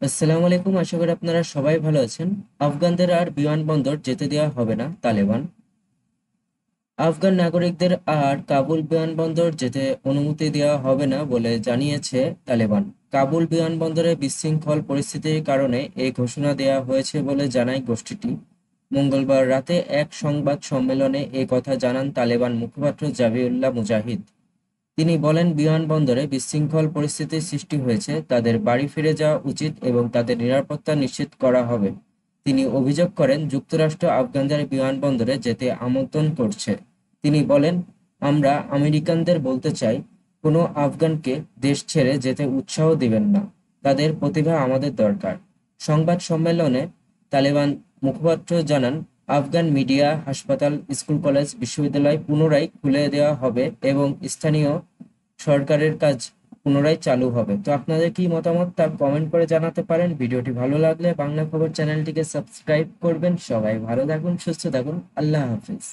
আসসালামু আলাইকুম, আশা করি আপনারা সবাই ভালো আছেন। আফগানদের আর বিমানবন্দর যেতে দেওয়া হবে না, তালেবান। আফগান নাগরিকদের আর কাবুল বিমানবন্দর যেতে অনুমতি দেওয়া হবে না বলে জানিয়েছে তালেবান। কাবুল বিমানবন্দরে বিশৃঙ্খল পরিস্থিতির কারণে এই ঘোষণা দেওয়া হয়েছে বলে জানায় গোষ্ঠীটি। মঙ্গলবার রাতে এক সংবাদ সম্মেলনে এ কথা জানান তালেবান মুখপাত্র জাবিউল্লাহ মুজাহিদ। তিনি বলেন, বিমানবন্দরে বিশৃঙ্খল পরিস্থিতির সৃষ্টি হয়েছে, তাদের বাড়ি ফিরে যাওয়া উচিত এবং তাদের নিরাপত্তা নিশ্চিত করা হবে। তিনি অভিযোগ করেন, যুক্তরাষ্ট্র আফগানদের বিমানবন্দরে যেতে আমন্ত্রণ করছে। তিনি বলেন, আমরা আমেরিকানদের বলতে চাই, কোনো আফগানকে দেশ ছেড়ে যেতে উৎসাহ দিবেন না। তাদের প্রতিভা আমাদের দরকার। সংবাদ সম্মেলনে তালেবান মুখপাত্র জানান, আফগান মিডিয়া, হাসপাতাল, স্কুল, কলেজ, বিশ্ববিদ্যালয় পুনরায় খুলে দেওয়া হবে এবং স্থানীয় সরকারের কাজ পুনরায় চালু হবে। তো আপনাদের কি মতামত তা কমেন্ট করে জানাতে পারেন। ভিডিওটি ভালো লাগলে বাংলা খবর চ্যানেলটিকে সাবস্ক্রাইব করবেন। সবাই ভালো থাকুন, সুস্থ থাকুন। আল্লাহ হাফিজ।